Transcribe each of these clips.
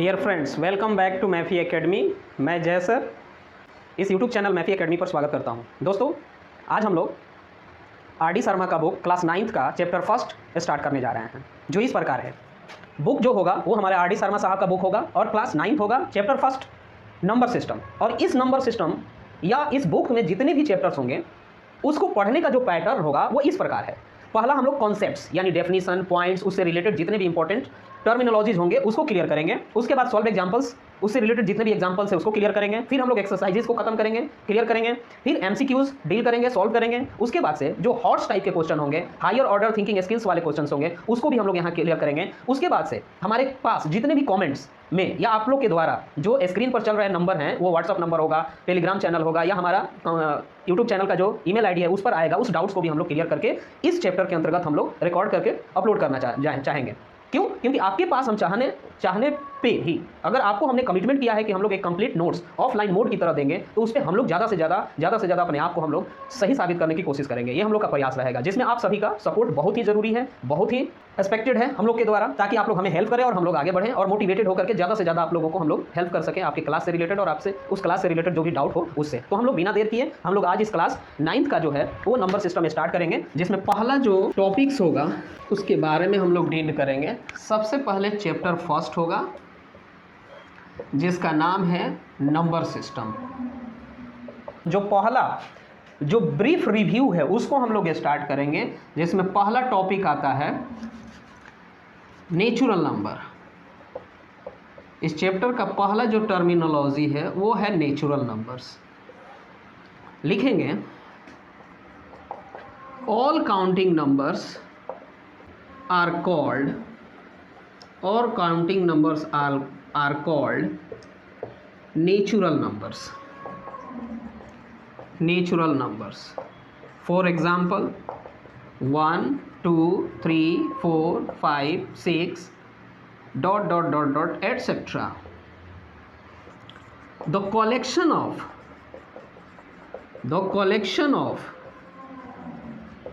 Dear friends, welcome back to मैफी academy. मैं Jai sir इस यूट्यूब चैनल मैफी एकेडमी पर स्वागत करता हूं। दोस्तों, आज हम लोग आर.डी. शर्मा का बुक क्लास 9th का चैप्टर फर्स्ट स्टार्ट करने जा रहे हैं, जो इस प्रकार है। बुक जो होगा वो हमारे आर.डी. शर्मा साहब का बुक होगा और क्लास 9th होगा, चैप्टर फर्स्ट नंबर सिस्टम। और इस नंबर सिस्टम या इस बुक में जितने भी चैप्टर्स होंगे उसको पढ़ने का जो पैटर्न होगा वो इस प्रकार है। पहला हम लोग कॉन्सेप्ट्स यानी डेफिनेशन, पॉइंट्स, उससे रिलेटेड जितने भी इंपॉर्टेंट टर्मिनोलॉजीज होंगे उसको क्लियर करेंगे। उसके बाद सॉल्व एग्जांपल्स, उससे रिलेटेड जितने भी एग्जांपल्स है उसको क्लियर करेंगे। फिर हम लोग एक्सरसाइजेस को खत्म करेंगे, क्लियर करेंगे। फिर एमसीक्यूज डील करेंगे, सॉल्व करेंगे। उसके बाद से जो हॉट्स टाइप के क्वेश्चन होंगे, हायर ऑर्डर थिंकिंग स्किल्स वाले क्वेश्चन होंगे, उसको भी हम लोग यहाँ क्लियर करेंगे। उसके बाद से हमारे पास जितने भी कॉमेंट्स में या आप लोग के द्वारा जो स्क्रीन पर चल रहे नंबर हैं, वो व्हाट्सअप नंबर होगा, टेलीग्राम चैनल होगा या हमारा यूट्यूब चैनल का जो ईमेल आईडी है उस पर आएगा। उस डाउट्स को भी हम लोग क्लियर करके इस चैप्टर के अंतर्गत हम लोग रिकॉर्ड करके अपलोड करना चाहेंगे। क्यों? क्योंकि आपके पास हम चाहने पे ही अगर आपको हमने कमिटमेंट किया है कि हम लोग एक कंप्लीट नोट्स ऑफलाइन मोड की तरह देंगे, तो उस पर हम लोग ज़्यादा से ज़्यादा अपने आप को हम लोग सही साबित करने की कोशिश करेंगे। ये हम लोग का प्रयास रहेगा, जिसमें आप सभी का सपोर्ट बहुत ही ज़रूरी है, बहुत ही एक्सपेक्टेड है हम लोग के द्वारा, ताकि आप लोग हमें हेल्प करें और हम लोग आगे बढ़ें और मोटिवेटेड होकर के ज़्यादा से ज़्यादा आप लोगों को हम लोग हेल्प कर सकें आपकी क्लास से रिलेटेड और आपसे उस क्लास से रिलेटेड जो भी डाउट हो उससे। तो हम लोग बिना देर किए हम लोग आज इस क्लास 9th का जो है वो नंबर सिस्टम स्टार्ट करेंगे, जिसमें पहला जो टॉपिक्स होगा उसके बारे में हम लोग डील करेंगे। सबसे पहले चैप्टर फर्स्ट होगा जिसका नाम है नंबर सिस्टम। जो पहला जो ब्रीफ रिव्यू है उसको हम लोग स्टार्ट करेंगे, जिसमें पहला टॉपिक आता है नेचुरल नंबर। इस चैप्टर का पहला जो टर्मिनोलॉजी है वो है नेचुरल नंबर्स। लिखेंगे all counting numbers are called और counting numbers are called natural numbers. Natural numbers. For example, 1, 2, 3, 4, 5, 6, ... etc. The collection of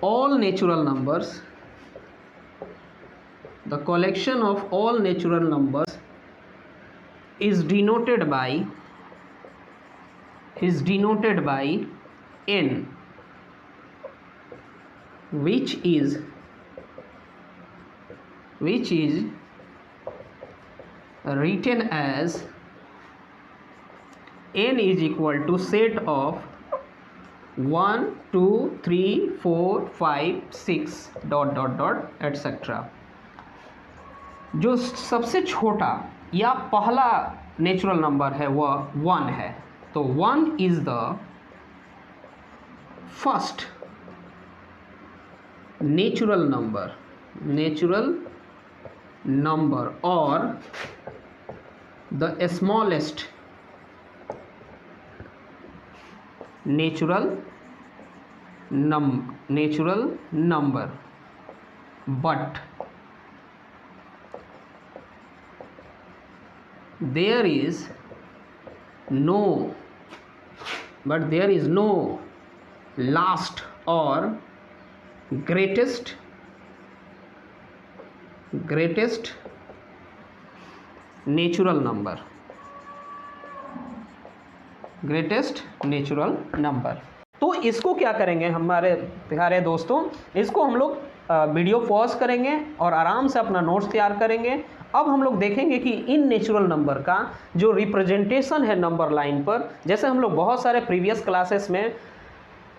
all natural numbers. The collection of all natural numbers is denoted by n, which is written as n is equal to set of 1, 2, 3, 4, 5, 6 ... etc. जो सबसे छोटा या पहला natural number है वह 1 है। तो 1 is the first natural number और the smallest natural number but there is no last or greatest natural number. तो इसको क्या करेंगे हमारे प्यारे दोस्तों, इसको हम लोग वीडियो पॉज करेंगे और आराम से अपना नोट्स तैयार करेंगे। अब हम लोग देखेंगे कि इन नेचुरल नंबर का जो रिप्रेजेंटेशन है नंबर लाइन पर, जैसे हम लोग बहुत सारे प्रीवियस क्लासेस में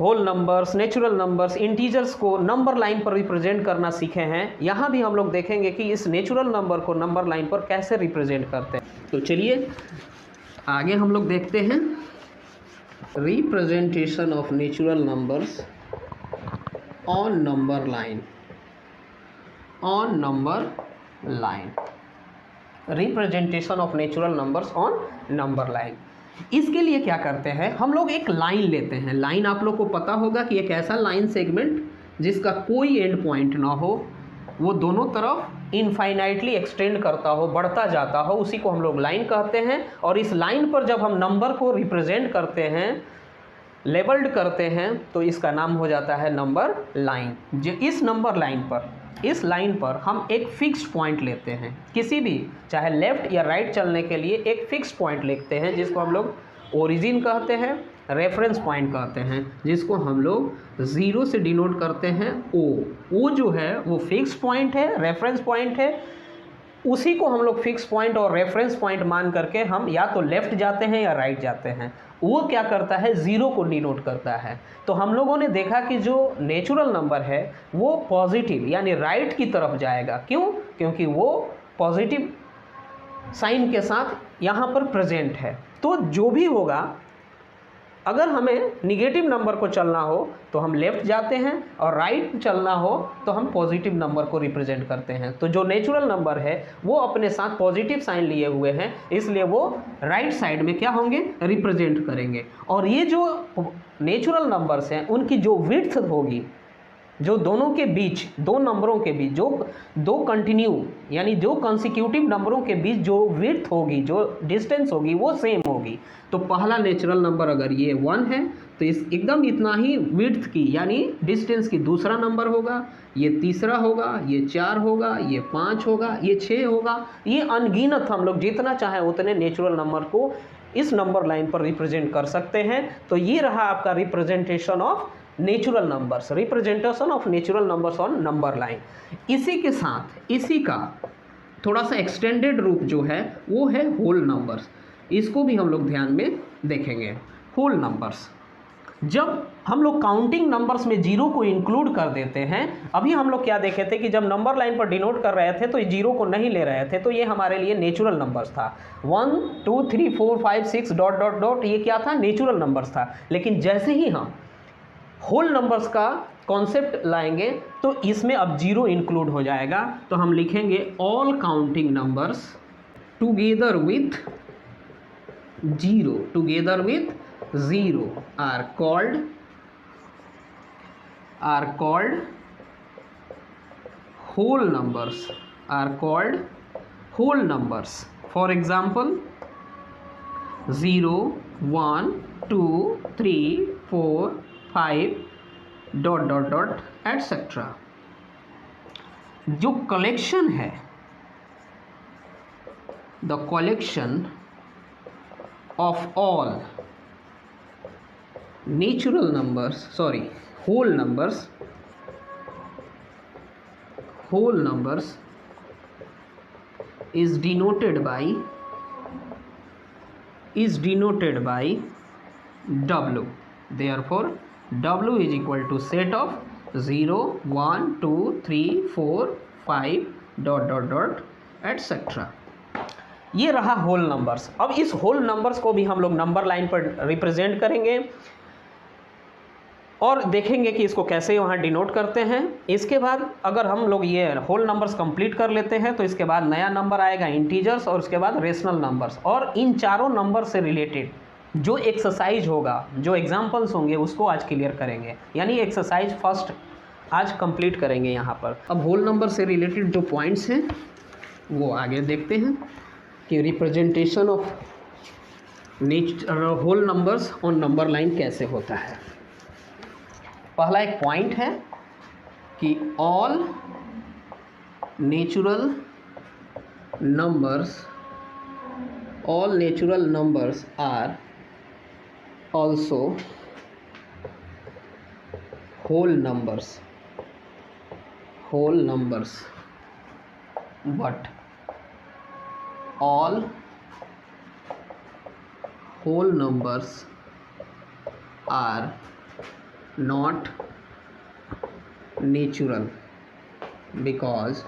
whole numbers, natural numbers, integers को नंबर लाइन पर रिप्रेजेंट करना सीखे हैं, यहाँ भी हम लोग देखेंगे कि इस नेचुरल नंबर को नंबर लाइन पर कैसे रिप्रेजेंट करते हैं। तो चलिए आगे हम लोग देखते हैं representation of natural numbers on number line. Representation of natural numbers on number line. इसके लिए क्या करते हैं, हम लोग एक लाइन लेते हैं। लाइन आप लोग को पता होगा कि एक ऐसा लाइन सेगमेंट जिसका कोई एंड पॉइंट ना हो, वो दोनों तरफ इनफाइनाइटली एक्सटेंड करता हो, बढ़ता जाता हो, उसी को हम लोग लाइन कहते हैं। और इस लाइन पर जब हम नंबर को रिप्रेजेंट करते हैं लेबल्ड करते हैं तो इसका नाम हो जाता है नंबर लाइन। जो इस नंबर लाइन पर, इस लाइन पर हम एक फिक्स्ड पॉइंट लेते हैं, किसी भी चाहे लेफ़्ट या राइट चलने के लिए एक फिक्स्ड पॉइंट लेते हैं, जिसको हम लोग ओरिजिन कहते हैं, रेफरेंस पॉइंट कहते हैं, जिसको हम लोग 0 से डिनोट करते हैं ओ जो है वो फिक्स पॉइंट है, रेफरेंस पॉइंट है। उसी को हम लोग फिक्स पॉइंट और रेफरेंस पॉइंट मान करके हम या तो लेफ़्ट जाते हैं या राइट जाते हैं। वो क्या करता है, 0 को डिनोट करता है। तो हम लोगों ने देखा कि जो नेचुरल नंबर है वो पॉजिटिव यानी राइट की तरफ जाएगा। क्यों? क्योंकि वो पॉजिटिव साइन के साथ यहाँ पर प्रेजेंट है। तो जो भी होगा, अगर हमें निगेटिव नंबर को चलना हो तो हम लेफ़्ट जाते हैं और राइट चलना हो तो हम पॉजिटिव नंबर को रिप्रेजेंट करते हैं। तो जो नेचुरल नंबर है वो अपने साथ पॉजिटिव साइन लिए हुए हैं, इसलिए वो राइट साइड में क्या होंगे, रिप्रेजेंट करेंगे। और ये जो नेचुरल नंबर्स हैं उनकी जो विड्थ होगी, जो दोनों के बीच, दो नंबरों के बीच, जो दो कंटिन्यू यानी जो कंसिक्यूटिव नंबरों के बीच जो विड्थ होगी, जो डिस्टेंस होगी, वो सेम होगी। तो पहला नेचुरल नंबर अगर ये 1 है तो इस एकदम इतना ही विड्थ की यानी डिस्टेंस की दूसरा नंबर होगा, ये तीसरा होगा, ये 4 होगा, ये 5 होगा, ये 6 होगा। ये अनगिनत हम लोग जितना चाहे उतने नेचुरल नंबर को इस नंबर लाइन पर रिप्रेजेंट कर सकते हैं। तो ये रहा आपका representation of natural numbers, representation of natural numbers on number line. इसी के साथ इसी का थोड़ा सा एक्सटेंडेड रूप जो है वो है होल नंबर्स। इसको भी हम लोग ध्यान में देखेंगे। होल नंबर्स, जब हम लोग काउंटिंग नंबर्स में 0 को इंक्लूड कर देते हैं, अभी हम लोग क्या देखे थे कि जब नंबर लाइन पर डिनोट कर रहे थे तो 0 को नहीं ले रहे थे, तो ये हमारे लिए नेचुरल नंबर्स था। 1 2 3 4 5 6 डॉट डॉट डॉट, ये क्या था, नेचुरल नंबर्स था। लेकिन जैसे ही हम होल नंबर्स का कॉन्सेप्ट लाएंगे तो इसमें अब 0 इंक्लूड हो जाएगा। तो हम लिखेंगे all counting numbers together with 0 are called whole numbers. For example, 0 1 2 3 4 5 dot dot dot etcetera. जो कलेक्शन है, the collection of all natural numbers, whole numbers is denoted by W. Therefore W is equal to set of 0 1 2 3 4 5 dot dot dot etcetera. ये रहा whole numbers. अब इस whole numbers को भी हम लोग नंबर लाइन पर रिप्रेजेंट करेंगे और देखेंगे कि इसको कैसे वहाँ डिनोट करते हैं। इसके बाद अगर हम लोग ये होल नंबर्स कंप्लीट कर लेते हैं तो इसके बाद नया नंबर आएगा इंटीजर्स और उसके बाद रेशनल नंबर्स। और इन चारों नंबर से रिलेटेड जो एक्सरसाइज होगा, जो एग्जाम्पल्स होंगे, उसको आज क्लियर करेंगे। यानी एक्सरसाइज फर्स्ट आज कंप्लीट करेंगे यहाँ पर। अब होल नंबर से रिलेटेड जो पॉइंट्स हैं वो आगे देखते हैं कि representation of whole numbers on number line कैसे होता है। पहला एक पॉइंट है कि all natural numbers are also whole numbers, but all whole numbers are not natural because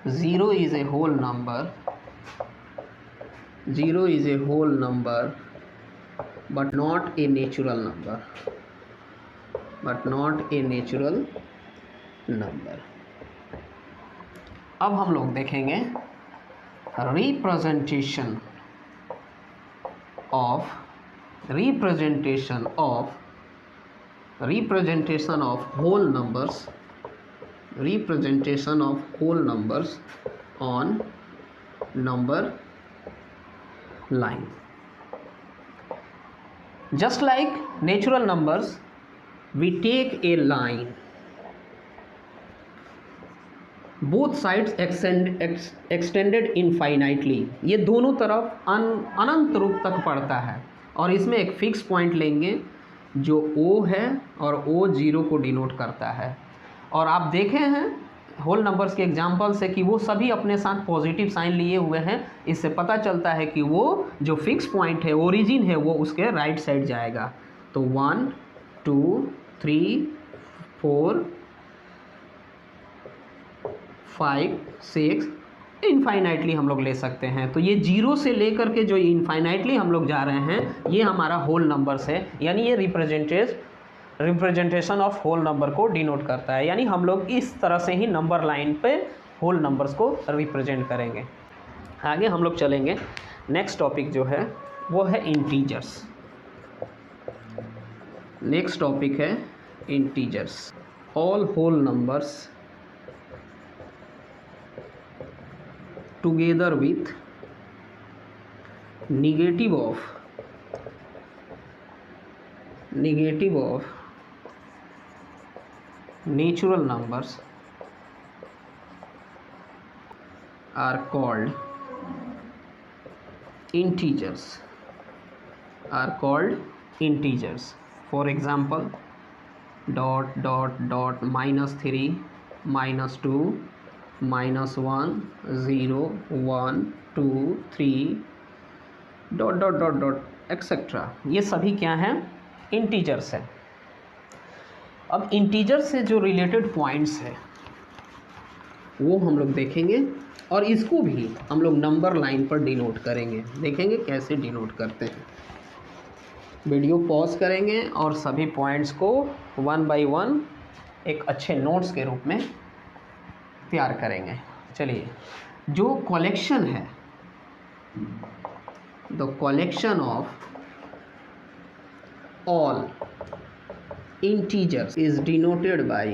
0 is a whole number but not a natural number। अब हम लोग देखेंगे representation of whole numbers on line. Just like natural numbers, we take a line, both sides extended infinitely. ये दोनों तरफ अनंत रूप तक पड़ता है, और इसमें एक फिक्स पॉइंट लेंगे जो O है और O 0 को डिनोट करता है। और आप देखे हैं होल नंबर्स के एग्जाम्पल से कि वो सभी अपने साथ पॉजिटिव साइन लिए हुए हैं। इससे पता चलता है कि वो जो फिक्स पॉइंट है, ओरिजिन है, वो उसके राइट साइड जाएगा। तो 1 2 3 4 5 6 इनफाइनाइटली हम लोग ले सकते हैं। तो ये 0 से लेकर के जो इनफाइनाइटली हम लोग जा रहे हैं, ये हमारा होल नंबर्स है, यानी ये रिप्रेजेंटेशन ऑफ होल नंबर को डिनोट करता है। यानी हम लोग इस तरह से ही नंबर लाइन पे होल नंबर्स को रिप्रेजेंट करेंगे। आगे हम लोग चलेंगे। नेक्स्ट टॉपिक जो है वो है इंटीजर्स। नेक्स्ट टॉपिक है integers. All whole numbers together with negative of natural numbers are called integers. For example, dot dot dot -3 -2 -1 0 1 2 3 dot dot dot dot etcetera. ये सभी क्या हैं? इंटीजर्स हैं। अब इंटीजर से जो रिलेटेड पॉइंट्स है वो हम लोग देखेंगे, और इसको भी हम लोग नंबर लाइन पर डिनोट करेंगे। देखेंगे कैसे डिनोट करते हैं। वीडियो पॉज करेंगे और सभी पॉइंट्स को 1 बाय 1 एक अच्छे नोट्स के रूप में तैयार करेंगे। चलिए, जो कलेक्शन है, the collection of all integers is denoted by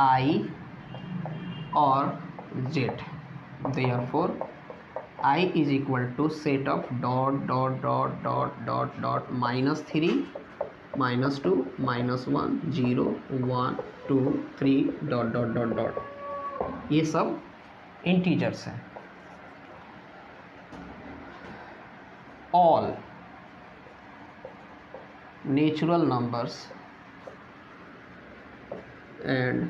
I or Z. Therefore I is equal to set of dot dot dot dot dot dot -3 -2 -1 0 1 2 3 dot dot dot dot. ये सब इंटीजर्स हैं। All natural numbers and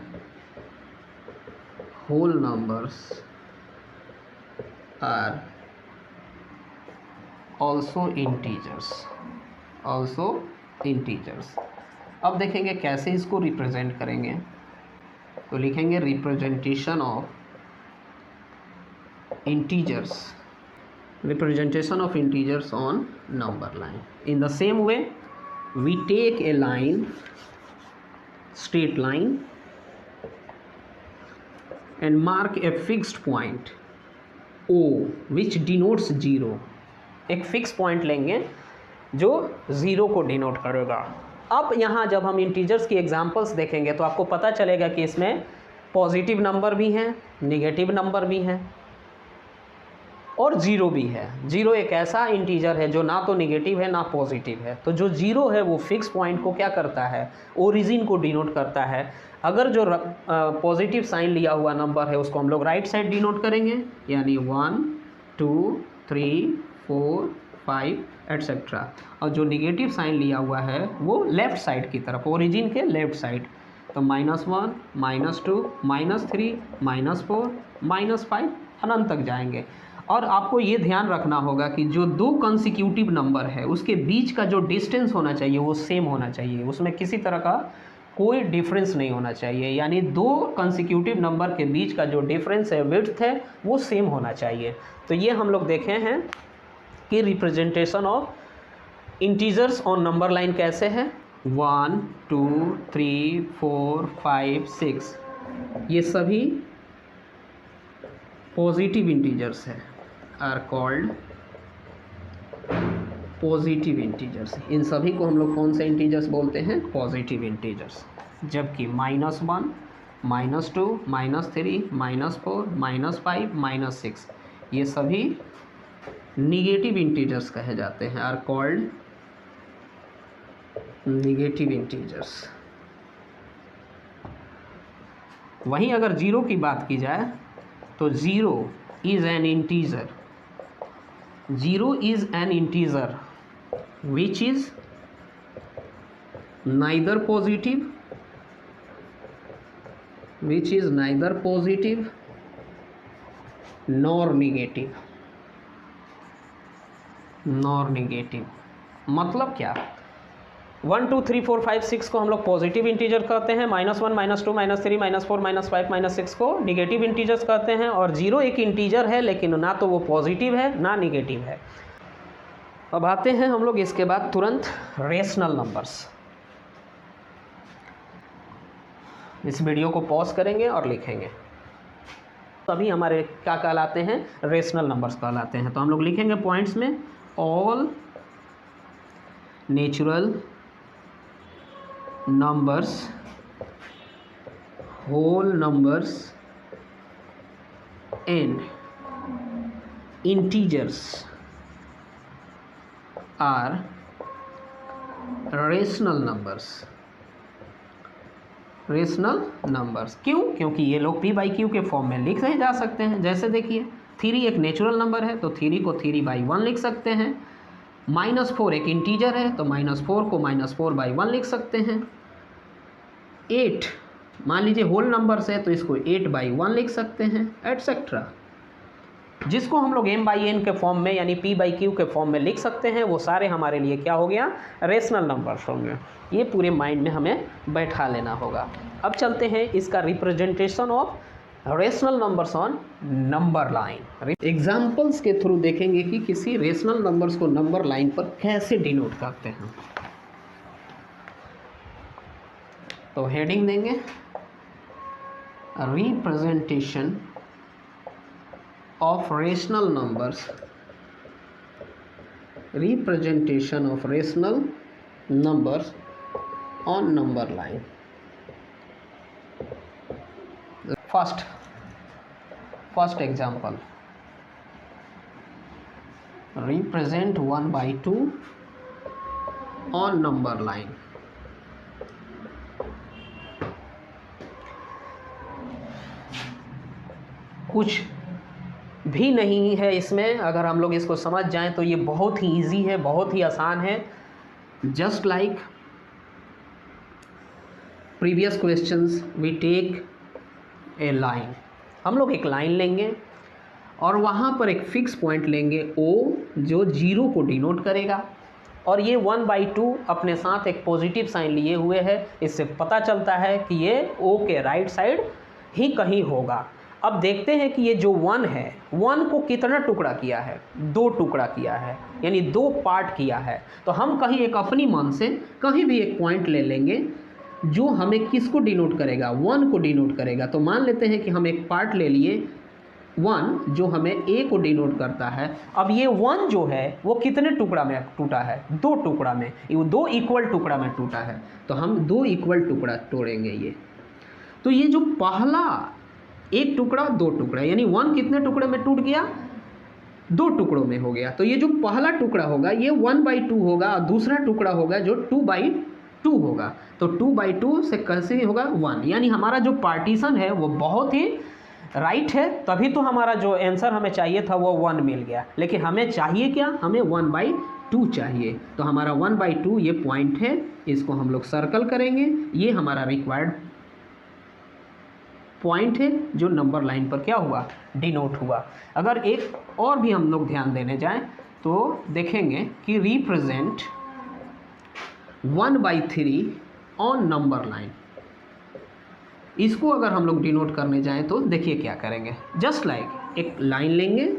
whole numbers are also integers. अब देखेंगे कैसे इसको represent करेंगे। तो लिखेंगे representation of integers on number line. In the same way, we take a line, straight line, and mark a fixed point O which denotes 0. एक fix point लेंगे जो 0 को डिनोट करेगा। अब यहाँ जब हम इंटीजर्स की एग्जांपल्स देखेंगे तो आपको पता चलेगा कि इसमें पॉजिटिव नंबर भी हैं, नेगेटिव नंबर भी हैं, और 0 भी है। 0 एक ऐसा इंटीजर है जो ना तो नेगेटिव है ना पॉजिटिव है। तो जो 0 है वो फिक्स पॉइंट को क्या करता है? ओरिजिन को डिनोट करता है। अगर जो पॉजिटिव साइन लिया हुआ नंबर है उसको हम लोग राइट साइड डिनोट करेंगे, यानी 1 2 3 4 5 एट्सेट्रा। और जो नेगेटिव साइन लिया हुआ है वो लेफ़्ट साइड की तरफ, ओरिजिन के लेफ़्ट साइड। तो -1 -2 -3 -4 -5 अनंत तक जाएंगे। और आपको ये ध्यान रखना होगा कि जो दो कंसिक्यूटिव नंबर है उसके बीच का जो डिस्टेंस होना चाहिए वो सेम होना चाहिए, उसमें किसी तरह का कोई डिफरेंस नहीं होना चाहिए। यानी दो कंसिक्यूटिव नंबर के बीच का जो डिफरेंस है, विड्थ है, वो सेम होना चाहिए। तो ये हम लोग देखे हैं कि representation of integers on number line कैसे है। 1 2 3 4 5 6 ये सभी पॉजिटिव इंटीजर्स है, आर कॉल्ड पॉजिटिव इंटीजर्स। इन सभी को हम लोग कौन से इंटीजर्स बोलते हैं? Positive integers. जबकि -1 -2, -3, -4, -5, -6, ये सभी निगेटिव इंटीजर्स कहे जाते हैं, आर कॉल्ड निगेटिव इंटीजर्स। वहीं अगर जीरो की बात की जाए तो zero is an integer, zero is an integer which is neither positive, which is neither positive nor negative, मतलब क्या, 1 2 3 4 5 6 को हम लोग पॉजिटिव इंटीजर कहते हैं, -1 -2 -3 -4 -5 -6 को निगेटिव इंटीजर्स कहते हैं, और जीरो एक इंटीजर है लेकिन ना तो वो पॉजिटिव है ना निगेटिव है। अब आते हैं हम लोग इसके बाद तुरंत रेशनल नंबर्स। इस वीडियो को पॉज करेंगे और लिखेंगे, तभी हमारे क्या कहलाते हैं, रेशनल नंबर्स कहलाते हैं। तो हम लोग लिखेंगे पॉइंट्स में, all natural numbers, whole numbers and integers are rational numbers. Rational numbers क्यों? क्योंकि ये लोग p/q के फॉर्म में लिखे जा सकते हैं। जैसे देखिए 3 एक नेचुरल नंबर है तो 3 को 3/1 लिख सकते हैं, -4 एक इंटीजर है तो -4 को -4/1 लिख सकते हैं, 8 मान लीजिए होल नंबर्स है तो इसको 8/1 लिख सकते हैं, एटसेट्रा। जिसको हम लोग m/n के फॉर्म में यानी p/q के फॉर्म में लिख सकते हैं, वो सारे हमारे लिए क्या हो गया, रेशनल नंबर्स होंगे। ये पूरे माइंड में हमें बैठा लेना होगा। अब चलते हैं इसका representation of rational numbers on number line. Examples के थ्रू देखेंगे कि किसी रेशनल नंबर्स को नंबर लाइन पर कैसे डिनोट करते हैं। तो हेडिंग देंगे representation of rational numbers, representation of rational numbers on number line। first example, represent 1/2 on number line। कुछ भी नहीं है इसमें, अगर हम लोग इसको समझ जाएं तो ये बहुत ही इजी है, बहुत ही आसान है। Just like previous questions we take a line, हम लोग एक लाइन लेंगे और वहाँ पर एक फिक्स पॉइंट लेंगे O जो जीरो को डिनोट करेगा, और ये 1/2 अपने साथ एक पॉजिटिव साइन लिए हुए है। इससे पता चलता है कि ये O के राइट साइड ही कहीं होगा। अब देखते हैं कि ये जो 1 है, 1 को कितना टुकड़ा किया है, 2 टुकड़ा किया है, यानी 2 पार्ट किया है। तो हम कहीं एक अपनी मन से कहीं भी एक पॉइंट ले लेंगे जो हमें किसको डिनोट करेगा, 1 को डिनोट करेगा। तो मान लेते हैं कि हम एक पार्ट ले लिए 1 जो हमें A को डिनोट करता है। अब ये 1 जो है वो कितने टुकड़ा में टूटा है, 2 टुकड़ा में, ये 2 इक्वल टुकड़ा में टूटा है। तो हम 2 इक्वल टुकड़ा तोड़ेंगे ये। तो ये जो पहला एक टुकड़ा 2 टुकड़ा, यानी 1 कितने टुकड़े में टूट गया, 2 टुकड़ों में हो गया। तो ये जो पहला टुकड़ा होगा ये 1/2 होगा और दूसरा टुकड़ा होगा जो 2/2 होगा। तो 2/2 से कैसे होगा 1, यानी हमारा जो पार्टीशन है वो बहुत ही राइट है। तभी तो हमारा जो आंसर हमें चाहिए था वो 1 मिल गया। लेकिन हमें चाहिए क्या, हमें 1/2 चाहिए। तो हमारा 1/2 ये पॉइंट है, इसको हम लोग सर्कल करेंगे। ये हमारा रिक्वायर्ड पॉइंट है जो नंबर लाइन पर क्या हुआ, डिनोट हुआ। अगर एक और भी हम लोग ध्यान देने जाएं तो देखेंगे कि रिप्रेजेंट 1/3 ऑन नंबर लाइन, इसको अगर हम लोग डिनोट करने जाएं तो देखिए क्या करेंगे। जस्ट लाइक एक लाइन लेंगे,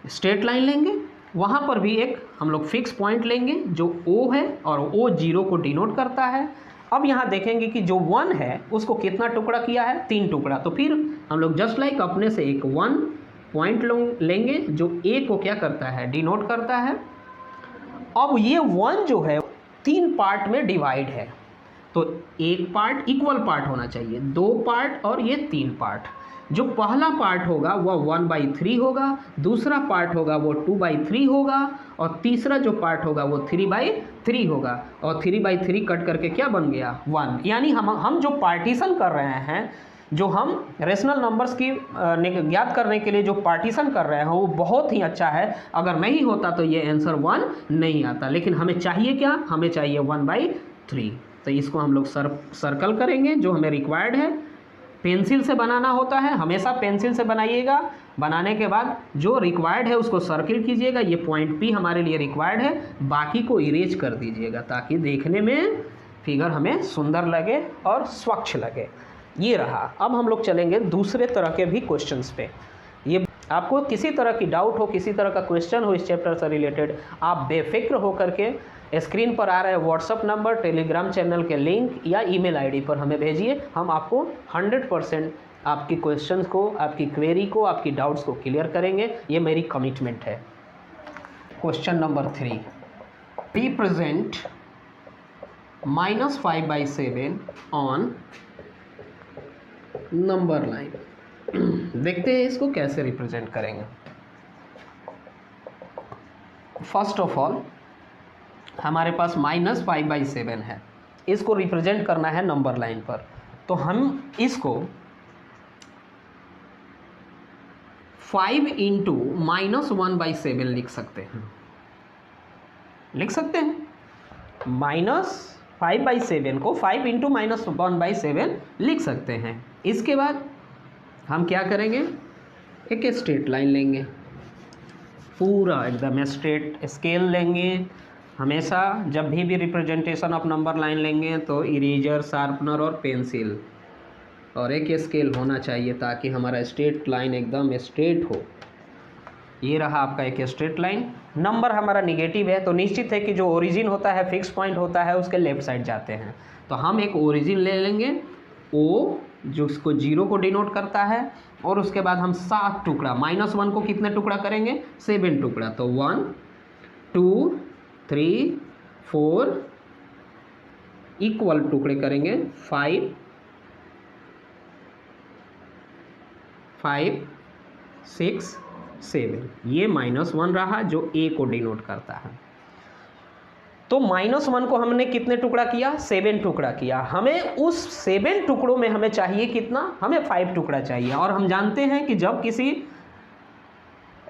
स्ट्रेट लाइन लेंगे, वहाँ पर भी एक हम लोग फिक्स पॉइंट लेंगे जो O है और O 0 को डिनोट करता है। अब यहाँ देखेंगे कि जो 1 है उसको कितना टुकड़ा किया है, 3 टुकड़ा। तो फिर हम लोग जस्ट लाइक अपने से एक 1 पॉइंट लेंगे जो A को क्या करता है, डिनोट करता है। अब ये 1 जो है 3 पार्ट में डिवाइड है, तो एक पार्ट इक्वल पार्ट होना चाहिए, 2 पार्ट और ये 3 पार्ट। जो पहला पार्ट होगा वह 1/3 होगा, दूसरा पार्ट होगा वो 2/3 होगा, और तीसरा जो पार्ट होगा वो 3/3 होगा। और 3/3 कट करके क्या बन गया 1। यानी हम जो पार्टीशन कर रहे हैं, जो हम रेशनल नंबर्स की ज्ञात करने के लिए जो पार्टीशन कर रहे हैं वो बहुत ही अच्छा है। अगर नहीं होता तो ये आंसर 1 नहीं आता, लेकिन हमें चाहिए क्या, हमें चाहिए 1/3। तो इसको हम लोग सर्कल करेंगे जो हमें रिक्वायर्ड है। पेंसिल से बनाना होता है, हमेशा पेंसिल से बनाइएगा। बनाने के बाद जो रिक्वायर्ड है उसको सर्किल कीजिएगा। ये पॉइंट P हमारे लिए रिक्वायर्ड है, बाकी को इरेज कर दीजिएगा ताकि देखने में फिगर हमें सुंदर लगे और स्वच्छ लगे। ये रहा। अब हम लोग चलेंगे दूसरे तरह के भी क्वेश्चंस पे। ये आपको किसी तरह की डाउट हो, किसी तरह का क्वेश्चन हो इस चैप्टर से रिलेटेड, आप बेफिक्र होकर के स्क्रीन पर आ रहे व्हाट्सअप नंबर, टेलीग्राम चैनल के लिंक या ईमेल आईडी पर हमें भेजिए। हम आपको 100% आपकी क्वेश्चंस को, आपकी क्वेरी को, आपकी डाउट्स को क्लियर करेंगे। ये मेरी कमिटमेंट है। Question number 3, represent -5/7 on number line. देखते हैं इसको कैसे रिप्रेजेंट करेंगे। फर्स्ट ऑफ ऑल हमारे पास -5/7 है, इसको रिप्रेजेंट करना है नंबर लाइन पर। तो हम इसको 5 × -1/7 लिख सकते हैं। लिख सकते हैं -5/7 को 5 × -1/7 लिख सकते हैं। इसके बाद हम क्या करेंगे, एक स्ट्रेट लाइन लेंगे, पूरा एकदम स्ट्रेट स्केल लेंगे। हमेशा जब भी रिप्रेजेंटेशन ऑफ नंबर लाइन लेंगे तो इरेजर, शार्पनर और पेंसिल और एक स्केल होना चाहिए ताकि हमारा स्ट्रेट लाइन एकदम स्ट्रेट हो। ये रहा आपका एक स्ट्रेट लाइन। नंबर हमारा निगेटिव है तो निश्चित है कि जो ओरिजिन होता है, फिक्स पॉइंट होता है, उसके लेफ्ट साइड जाते हैं। तो हम एक ओरिजिन ले लेंगे O, जो उसको 0 को डिनोट करता है, और उसके बाद हम 7 टुकड़ा, -1 को कितने टुकड़ा करेंगे, 7 टुकड़ा। तो 1 2 3 4 इक्वल टुकड़े करेंगे 5 5 6 7। ये -1 रहा जो A को डिनोट करता है। तो -1 को हमने कितने टुकड़ा किया, 7 टुकड़ा किया। हमें उस 7 टुकड़ों में हमें चाहिए कितना, हमें 5 टुकड़ा चाहिए। और हम जानते हैं कि जब किसी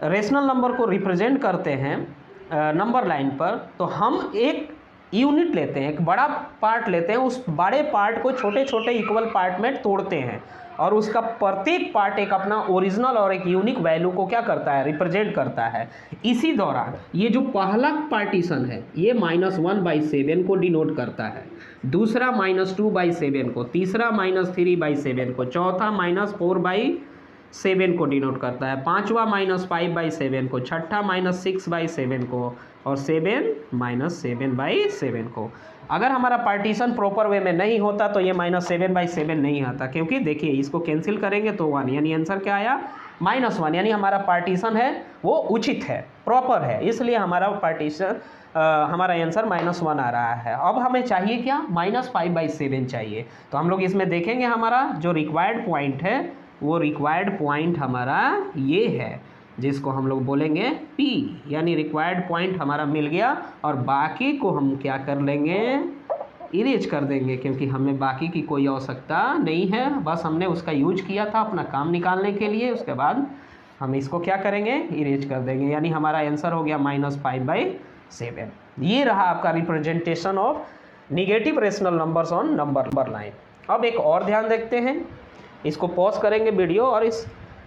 रेशनल नंबर को रिप्रेजेंट करते हैं नंबर लाइन पर, तो हम एक यूनिट लेते हैं, एक बड़ा पार्ट लेते हैं, उस बड़े पार्ट को छोटे छोटे इक्वल पार्ट में तोड़ते हैं और उसका प्रत्येक पार्ट एक अपना ओरिजिनल और एक यूनिक वैल्यू को क्या करता है, रिप्रेजेंट करता है। इसी दौरान ये जो पहला पार्टीशन है ये -1/7 को डिनोट करता है, दूसरा -2/7 को, तीसरा -3/7 को, चौथा -4/7 को डिनोट करता है, पांचवा -5/7 को, छठा -6/7 को, और 7 को। अगर हमारा पार्टीशन प्रॉपर वे में नहीं होता तो ये -7/7 नहीं आता, क्योंकि देखिए इसको कैंसिल करेंगे तो 1, यानी आंसर क्या आया -1। यानी हमारा पार्टीशन है वो उचित है, प्रॉपर है, इसलिए हमारा पार्टीशन हमारा आंसर -1 आ रहा है। अब हमें चाहिए क्या, -5/7 चाहिए। तो हम लोग इसमें देखेंगे हमारा जो रिक्वायर्ड पॉइंट है वो रिक्वायर्ड पॉइंट हमारा ये है, जिसको हम लोग बोलेंगे P, यानी रिक्वायर्ड पॉइंट हमारा मिल गया। और बाकी को हम क्या कर लेंगे, इरेज कर देंगे, क्योंकि हमें बाकी की कोई आवश्यकता नहीं है, बस हमने उसका यूज किया था अपना काम निकालने के लिए। उसके बाद हम इसको क्या करेंगे, इरेज कर देंगे, यानी हमारा आंसर हो गया -5/7। ये रहा आपका representation of negative rational numbers on number line. अब एक और ध्यान देखते हैं, इसको पॉज करेंगे वीडियो और इस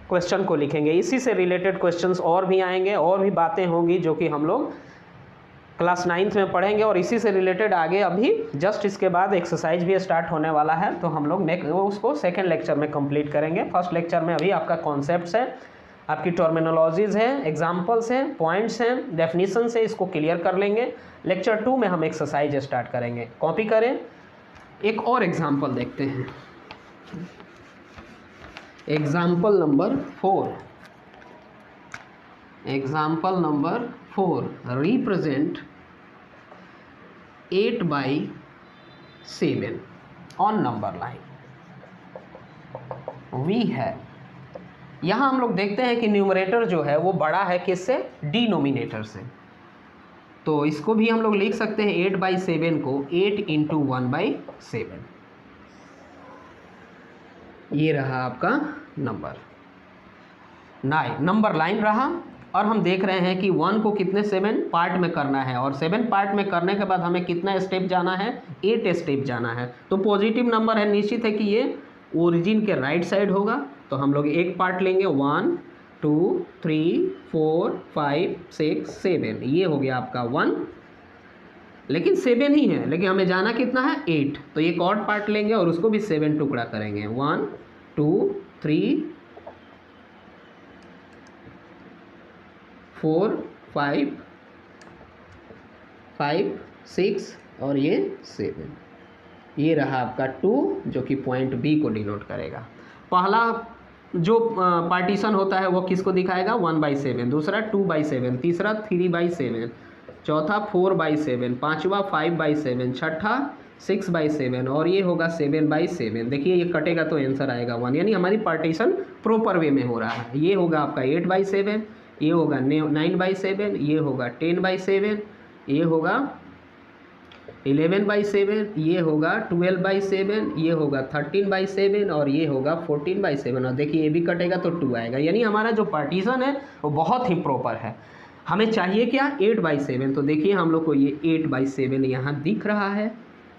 क्वेश्चन को लिखेंगे। इसी से रिलेटेड क्वेश्चंस और भी आएंगे, और भी बातें होंगी जो कि हम लोग क्लास 9th में पढ़ेंगे, और इसी से रिलेटेड आगे अभी जस्ट इसके बाद एक्सरसाइज भी स्टार्ट होने वाला है। तो हम लोग उसको सेकेंड लेक्चर में कंप्लीट करेंगे। फर्स्ट लेक्चर में अभी आपका कॉन्सेप्ट्स है, आपकी टर्मिनोलॉजीज़ हैं, एग्जाम्पल्स हैं, पॉइंट्स हैं, डेफिनीशन है, इसको क्लियर कर लेंगे। लेक्चर 2 में हम एक्सरसाइज स्टार्ट करेंगे। कॉपी करें, एक और एग्जाम्पल देखते हैं। Example number 4, example number 4, represent 8/7। On number line, v है। यहाँ हम लोग देखते हैं कि न्यूमरेटर जो है वो बड़ा है किससे, डिनोमिनेटर से, तो इसको भी हम लोग लिख सकते हैं 8/7 को 8 × 1/7। ये रहा आपका नंबर नंबर लाइन रहा। और हम देख रहे हैं कि 1 को कितने 7 पार्ट में करना है, और 7 पार्ट में करने के बाद हमें कितना स्टेप जाना है, 8 स्टेप जाना है। तो पॉजिटिव नंबर है, निश्चित है कि ये ओरिजिन के राइट साइड होगा, तो हम लोग एक पार्ट लेंगे 1 2 3 4 5 6 7, ये हो गया आपका 1, लेकिन 7 ही है, लेकिन हमें जाना कितना है 8, तो एक और पार्ट लेंगे और उसको भी 7 टुकड़ा करेंगे, 1 2 3 4 5 5 6 और ये 7। ये रहा आपका 2 जो कि पॉइंट बी को डिनोट करेगा। पहला जो पार्टीशन होता है वो किसको दिखाएगा, 1/7, दूसरा 2/7, तीसरा 3/7, चौथा 4/7, पांचवा 5/7, छठा 6/7 और ये होगा 7/7। देखिए ये कटेगा तो आंसर आएगा 1, यानी हमारी पार्टीशन प्रॉपर वे में हो रहा है। ये होगा आपका 8/7, ये होगा 9/7, ये होगा 10/7, ये होगा 11/7, ये होगा 12/7, ये होगा 13/7 और ये होगा 14/7। और देखिए ये भी कटेगा तो 2 आएगा, यानी हमारा जो पार्टीशन है वो बहुत ही प्रॉपर है। हमें चाहिए क्या, 8/7, तो देखिए हम लोग को ये 8/7 यहाँ दिख रहा है,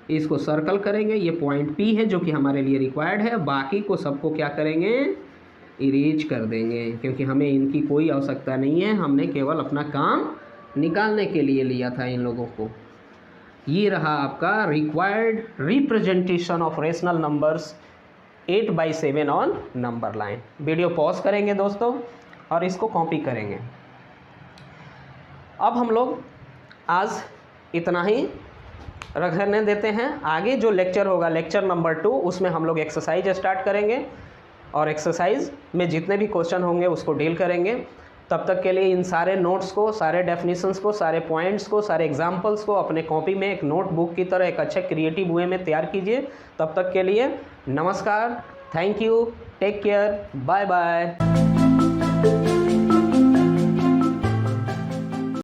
इसको सर्कल करेंगे, ये पॉइंट P है जो कि हमारे लिए रिक्वायर्ड है। बाकी को सबको क्या करेंगे, इरेज कर देंगे, क्योंकि हमें इनकी कोई आवश्यकता नहीं है, हमने केवल अपना काम निकालने के लिए लिया था इन लोगों को। ये रहा आपका required representation of rational numbers 8/7 on number line. Video pause करेंगे दोस्तों और इसको कॉपी करेंगे। अब हम लोग आज इतना ही रखने देते हैं, आगे जो लेक्चर होगा लेक्चर नंबर 2, उसमें हम लोग एक्सरसाइज स्टार्ट करेंगे और एक्सरसाइज में जितने भी क्वेश्चन होंगे उसको डील करेंगे। तब तक के लिए इन सारे नोट्स को, सारे डेफिनेशंस को, सारे पॉइंट्स को, सारे एग्जाम्पल्स को अपने कॉपी में एक नोटबुक की तरह एक अच्छे क्रिएटिव वे में तैयार कीजिए। तब तक के लिए नमस्कार, thank you, take care, bye bye.